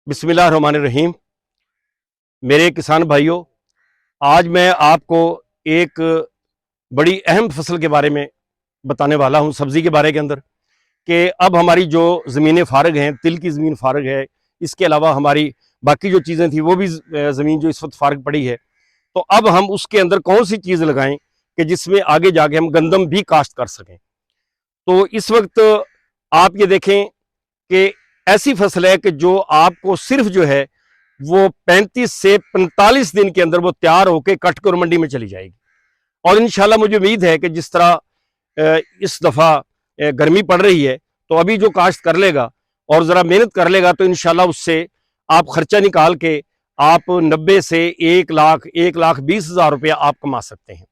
बिस्मिल्लाहिर्रहमानिर्रहीम। मेरे किसान भाइयों, आज मैं आपको एक बड़ी अहम फसल के बारे में बताने वाला हूं, सब्जी के बारे के अंदर कि अब हमारी जो ज़मीनें फ़ारग हैं, तिल की ज़मीन फ़ारग है, इसके अलावा हमारी बाकी जो चीज़ें थी वो भी ज़मीन जो इस वक्त फ़ारग पड़ी है, तो अब हम उसके अंदर कौन सी चीज़ लगाएं कि जिसमें आगे जाके हम गंदम भी काश्त कर सकें। तो इस वक्त आप ये देखें कि ऐसी फसल है कि जो आपको सिर्फ जो है वो 35 से 45 दिन के अंदर वो तैयार होकर कट कर मंडी में चली जाएगी। और इंशाल्लाह मुझे उम्मीद है कि जिस तरह इस दफ़ा गर्मी पड़ रही है, तो अभी जो काश्त कर लेगा और ज़रा मेहनत कर लेगा तो इंशाल्लाह उससे आप खर्चा निकाल के आप 90 से 1 लाख 1,20,000 रुपया आप कमा सकते हैं।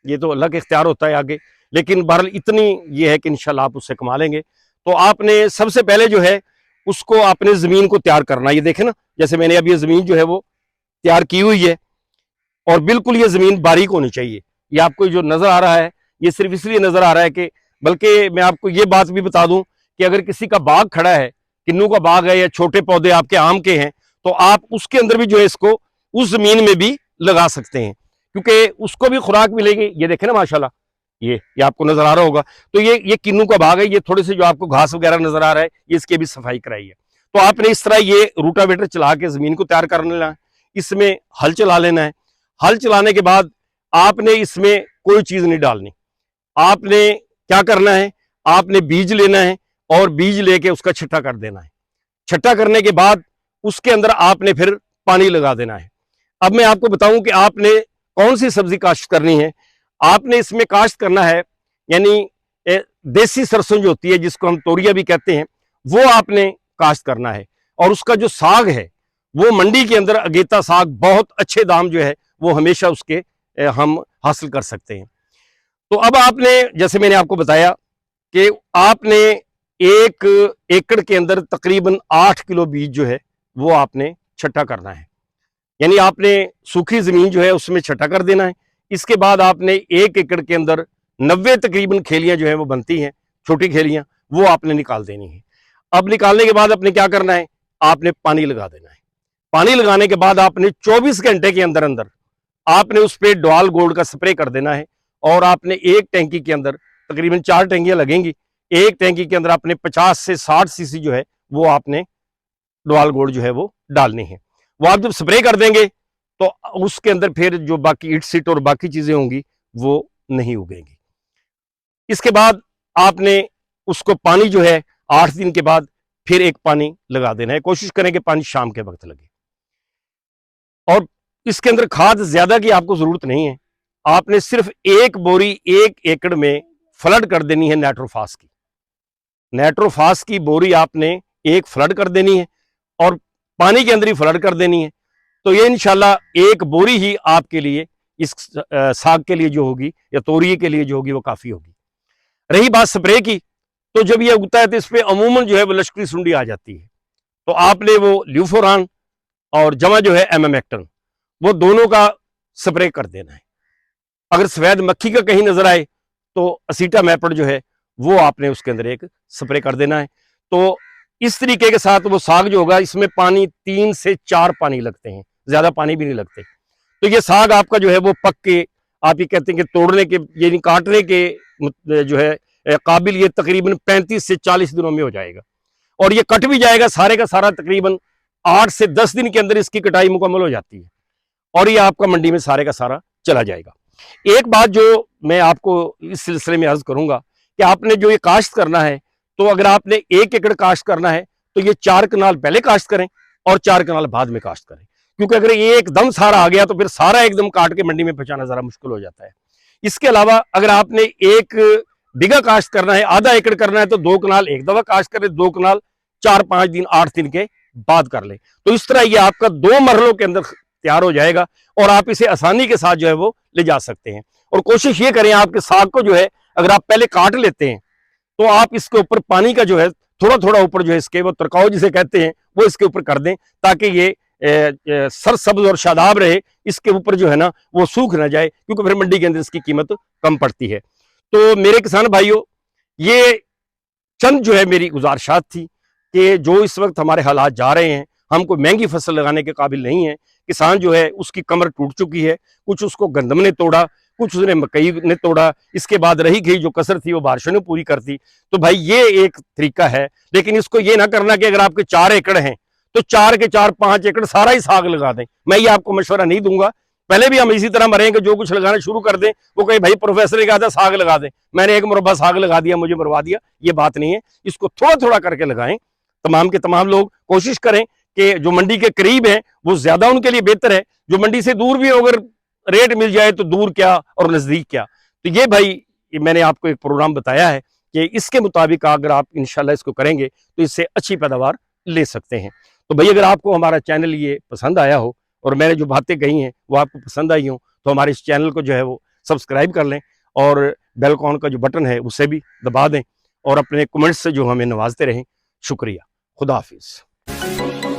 ये तो अल्लाह के इख्तियार होता है आगे, लेकिन बहरहाल इतनी ये है कि इंशाल्लाह आप उससे कमा लेंगे। तो आपने सबसे पहले जो है उसको अपने ज़मीन को तैयार करना। ये देखें ना, जैसे मैंने अब ये ज़मीन जो है वो तैयार की हुई है और बिल्कुल ये ज़मीन बारीक होनी चाहिए। ये आपको जो नज़र आ रहा है ये सिर्फ इसलिए नज़र आ रहा है कि, बल्कि मैं आपको ये बात भी बता दूं कि अगर किसी का बाग खड़ा है, किन्नू का बाग है या छोटे पौधे आपके आम के हैं, तो आप उसके अंदर भी जो है इसको उस ज़मीन में भी लगा सकते हैं, क्योंकि उसको भी खुराक मिलेगी। ये देखें ना माशाल्लाह, ये आपको नजर आ रहा होगा। तो ये किन्नू का भाग है, ये थोड़े से जो आपको घास वगैरह नजर आ रहा है ये इसकी भी सफाई कराई है। तो आपने इस तरह ये रूटावेटर चला के जमीन को तैयार कर लेना है, इसमें हल चला लेना है। हल चलाने के बाद आपने इसमें कोई चीज नहीं डालनी। आपने क्या करना है, आपने बीज लेना है और बीज लेके उसका छट्टा कर देना है। छट्टा करने के बाद उसके अंदर आपने फिर पानी लगा देना है। अब मैं आपको बताऊं कि आपने कौन सी सब्जी काश्त करनी है। आपने इसमें काश्त करना है, यानी देसी सरसों जो होती है जिसको हम तोरिया भी कहते हैं, वो आपने काश्त करना है। और उसका जो साग है वो मंडी के अंदर अगेता साग बहुत अच्छे दाम जो है वो हमेशा उसके हम हासिल कर सकते हैं। तो अब आपने, जैसे मैंने आपको बताया कि आपने 1 एकड़ के अंदर तकरीबन 8 किलो बीज जो है वो आपने छट्टा करना है, यानी आपने सूखी जमीन जो है उसमें छटा कर देना है। इसके बाद आपने 1 एकड़ के अंदर 90 तकरीबन खेलियां जो है वो बनती हैं, छोटी खेलियां, वो आपने निकाल देनी है। अब निकालने के बाद आपने क्या करना है, आपने पानी लगा देना है। पानी लगाने के बाद आपने 24 घंटे के अंदर अंदर आपने उस पर डॉल गोल्ड का स्प्रे कर देना है। और आपने एक टैंकी के अंदर, तकरीबन 4 टैंकियां लगेंगी, एक टैंकी के अंदर आपने 50 से 60 सीसी जो है वो आपने डॉल गोल्ड जो है वो डालनी है। वो आप जब स्प्रे कर देंगे तो उसके अंदर फिर जो बाकी इट सीट और बाकी चीजें होंगी वो नहीं उगेंगी। इसके बाद आपने उसको पानी जो है 8 दिन के बाद फिर एक पानी लगा देना है। कोशिश करें कि पानी शाम के वक्त लगे। और इसके अंदर खाद ज्यादा की आपको जरूरत नहीं है। आपने सिर्फ एक बोरी 1 एकड़ में फ्लड कर देनी है नाइट्रोफास की। नाइट्रोफास की बोरी आपने एक फ्लड कर देनी है और पानी के अंदर ही फ्लड कर देनी है। तो ये इंशाल्लाह एक बोरी ही आपके लिए इस साग के लिए जो होगी या तोरिए के लिए जो होगी वो काफी होगी। रही बात स्प्रे की, तो जब ये उगता है तो इस पर अमूमन जो है वो लश्करी सुंडी आ जाती है। तो आपने वो ल्यूफोरान और जमा जो है एमएमएक्टन, वो दोनों का स्प्रे कर देना है। अगर सफेद मक्खी का कहीं नजर आए तो असीटा मैपड जो है वो आपने उसके अंदर एक स्प्रे कर देना है। तो इस तरीके के साथ वो साग जो होगा, इसमें पानी 3 से 4 पानी लगते हैं, ज्यादा पानी भी नहीं लगते। तो ये साग आपका जो है वो पक के, आप ये कहते हैं कि तोड़ने के यानी काटने के जो है काबिल, ये तकरीबन 35 से 40 दिनों में हो जाएगा। और ये कट भी जाएगा सारे का सारा, तकरीबन 8 से 10 दिन के अंदर इसकी कटाई मुकम्मल हो जाती है और ये आपका मंडी में सारे का सारा चला जाएगा। एक बात जो मैं आपको इस सिलसिले में अर्ज करूंगा कि आपने जो ये काश्त करना है, तो अगर आपने 1 एकड़ काश्त करना है तो ये 4 कनाल पहले काश्त करें और 4 कनाल बाद में काश्त करें, क्योंकि अगर ये एकदम सारा आ गया तो फिर सारा एकदम काट के मंडी में पहुंचाना जरा मुश्किल हो जाता है। इसके अलावा अगर आपने 1 बीघा काश्त करना है, आधा एकड़ करना है, तो 2 कनाल एक दफा काश्त करें, 2 कनाल 4-5 दिन 8 दिन के बाद कर ले। तो इस तरह ये आपका 2 मरलों के अंदर तैयार हो जाएगा और आप इसे आसानी के साथ जो है वो ले जा सकते हैं। और कोशिश ये करें आपके साग को जो है अगर आप पहले काट लेते हैं तो आप इसके ऊपर पानी का जो है थोड़ा थोड़ा ऊपर जो है इसके वो तरकाव जिसे कहते हैं वो इसके ऊपर कर दें, ताकि ये सरसब्ज और शादाब रहे। इसके ऊपर जो है ना वो सूख ना जाए, क्योंकि फिर मंडी के अंदर इसकी कीमत कम पड़ती है। तो मेरे किसान भाइयों, ये चंद जो है मेरी गुजारिशात थी कि जो इस वक्त हमारे हालात जा रहे हैं, हम कोई महंगी फसल लगाने के काबिल नहीं है। किसान जो है उसकी कमर टूट चुकी है, कुछ उसको गंदम ने तोड़ा, कुछ उसने मकई ने तोड़ा, इसके बाद रही गई जो कसर थी वो बारिशों ने पूरी कर दी। तो भाई ये एक तरीका है, लेकिन इसको ये ना करना कि अगर आपके 4 एकड़ हैं तो 4 के 4 5 एकड़ सारा ही साग लगा दें। मैं ये आपको मशवरा नहीं दूंगा। पहले भी हम इसी तरह मरेंगे, जो कुछ लगाना शुरू कर दें वो कहे भाई प्रोफेसर ने कहा था साग लगा दें, मैंने एक मुरब्बा साग लगा दिया, मुझे मरवा दिया। ये बात नहीं है, इसको थोड़ा थोड़ा करके लगाएं। तमाम के तमाम लोग कोशिश करें कि जो मंडी के करीब है वो ज्यादा उनके लिए बेहतर है। जो मंडी से दूर भी अगर रेट मिल जाए तो दूर क्या और नजदीक क्या। तो ये भाई ये मैंने आपको एक प्रोग्राम बताया है कि इसके मुताबिक अगर आप इंशाल्लाह इसको करेंगे तो इससे अच्छी पैदावार ले सकते हैं। तो भाई अगर आपको हमारा चैनल ये पसंद आया हो और मैंने जो बातें कही हैं वो आपको पसंद आई हो तो हमारे इस चैनल को जो है वो सब्सक्राइब कर लें और बेल आइकन का जो बटन है उसे भी दबा दें और अपने कमेंट्स से जो हमें नवाजते रहें। शुक्रिया। खुदा हाफिज।